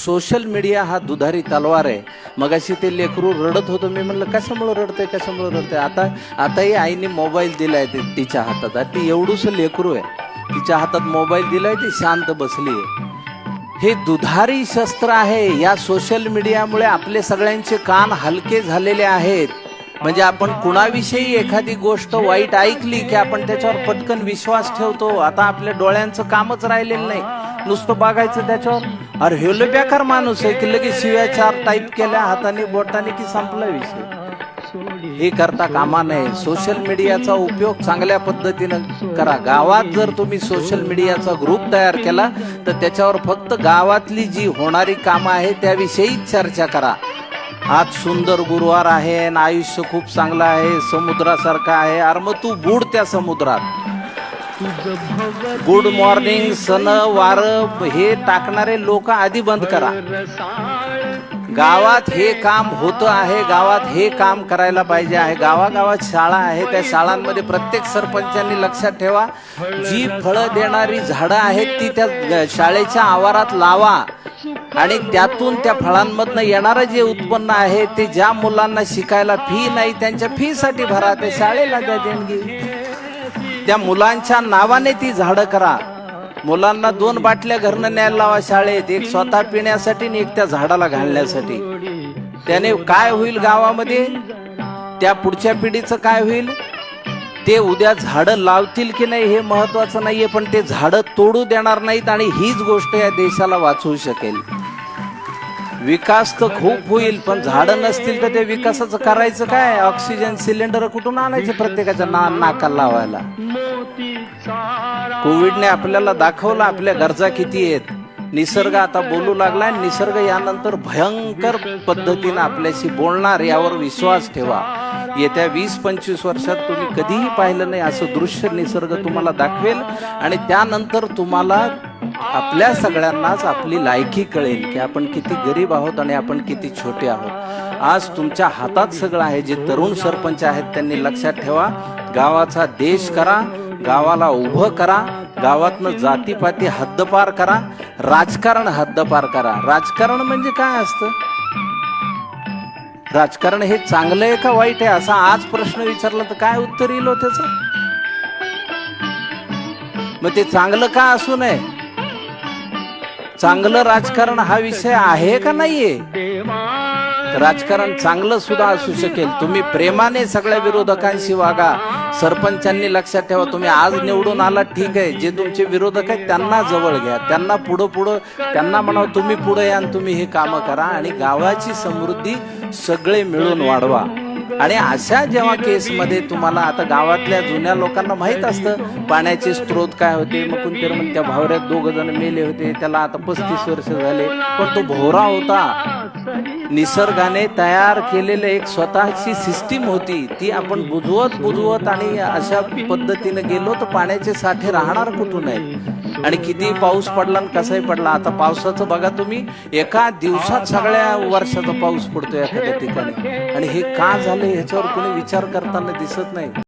Social media हा दुधारी तलवार आहे. मगाशी ते लेकरू रडत होतं, मी म्हणलं कशामुळे रडतंय कशामुळे रडतंय. आताही आईने मोबाईल दिलाय तिच्या हातात. ती एवढूस लेकरू आहे, तिच्या हातात मोबाईल दिलाय, ती शांत बसली आहे. हे दुधारी शस्त्र आहे. या सोशल मीडियामुळे आपले सगळ्यांचे कान हलके झालेले आहेत. म्हणजे आपण कुणाविषयी एखादी गोष्ट वाईट ऐकली की आपण त्याच्यावर पटकन विश्वास ठेवतो. आता आपल्या डोळ्यांचं कामच राहिलेलं नाही, नुसतं बघायचं त्याच्यावर. अरे हे लय बेकार माणूस आहे की लगेच शिव्या 4 टाईप केल्या हाताने बोटाने की संपला विषय. हे करता कामा नये. सोशल मीडियाचा उपयोग चांगल्या पद्धतीनं करा. गावात जर तुम्ही सोशल मीडियाचा ग्रुप तयार केला तर त्याच्यावर फक्त गावातली जी होणारी कामं आहे त्याविषयी चर्चा करा. आज सुंदर गुरुवार आहे आणि आयुष्य खूप चांगलं आहे, समुद्रासारखं आहे. अरे मग तू बुड त्या समुद्रात. गुड मॉर्निंग सन वार हे टाकणारे लोक आधी बंद करा. गावात हे काम होतं आहे, गावात हे काम करायला पाहिजे आहे. गावागावात शाळा आहे, त्या शाळांमध्ये प्रत्येक सरपंचांनी लक्षात ठेवा, जी फळं देणारी झाडं आहेत ती त्या शाळेच्या आवारात लावा आणि त्यातून त्या फळांमधनं येणारं जे उत्पन्न आहे ते ज्या मुलांना शिकायला फी नाही त्यांच्या फी साठी भरा, त्या शाळेला द्या देणगी. त्या मुलांच्या नावाने ती झाडं करा. मुलांना 2 बाटल्या घरनं न्यायला लावा शाळेत, एक स्वतः पिण्यासाठी आणि एक त्या झाडाला घालण्यासाठी. त्याने काय होईल गावामध्ये, त्या पुढच्या पिढीचं काय होईल, ते उद्या झाडं लावतील की नाही हे महत्वाचं नाहीये, पण ते झाडं तोडू देणार नाहीत आणि हीच गोष्ट या देशाला वाचवू शकेल. विकास तर खूप होईल, पण झाडं नसतील तर त्या विकासाचं करायचं काय. ऑक्सिजन सिलेंडर कुठून आणायचे प्रत्येकाच्या नाकाला लावायला. कोविडने आपल्याला दाखवलं आपल्या गरजा किती आहेत. निसर्ग आता बोलू लागलाय, निसर्ग यानंतर भयंकर पद्धतीने आपल्याशी बोलणार, यावर विश्वास ठेवा. येत्या 20-25 वर्षात तुम्ही कधीही पाहिलं नाही असं दृश्य निसर्ग तुम्हाला दाखवेल आणि त्यानंतर तुम्हाला आपल्या सगळ्यांनाच आपली लायकी कळेल की आपण किती गरीब आहोत आणि आपण किती छोटे आहोत. आज तुमच्या हातात सगळं आहे. जे तरुण सरपंच आहेत त्यांनी लक्षात ठेवा, गावाचा देश करा, गावाला उभं करा, गावातनं जातीपाती हद्दपार करा, राजकारण हद्दपार करा. राजकारण म्हणजे काय असतं, राजकारण हे चांगलं आहे का वाईट आहे असा आज प्रश्न विचारला तर काय उत्तर येईल त्याच. मग ते चांगलं का असू नये, चांगलं राजकारण हा विषय आहे का नाहीये. राजकारण चांगलं सुद्धा असू शकेल. तुम्ही प्रेमाने सगळ्या विरोधकांशी वागा. सरपंचांनी लक्षात ठेवा, तुम्ही आज निवडून आलात ठीक आहे, जे तुमचे विरोधक आहेत त्यांना जवळ घ्या, त्यांना पुढं त्यांना म्हणावं तुम्ही पुढे या आणि तुम्ही हे कामं करा आणि गावाची समृद्धी सगळे मिळून वाढवा. आणि अशा जेव्हा केसमध्ये तुम्हाला आता गावातल्या जुन्या लोकांना माहीत असतं पाण्याचे स्रोत काय होते. मग कोणतरी म्हणते त्या भावऱ्यात 2 जण मेले होते, त्याला आता 35 वर्ष झाले, पण तो भोवरा होता. निसर्गाने तयार केलेले एक स्वतःची सिस्टीम होती, ती आपण बुजवत आणि अशा पद्धतीने गेलो तर पाण्याचे साठे राहणार कुठून आहे. आणि किती पाऊस पडला आणि कसाही पडला. आता पावसाचं बघा तुम्ही, एका दिवसात सगळ्या वर्षाचा पाऊस पडतो एखाद्या ठिकाणी. आणि हे का झालं ह्याच्यावर कोणी विचार करताना दिसत नाही.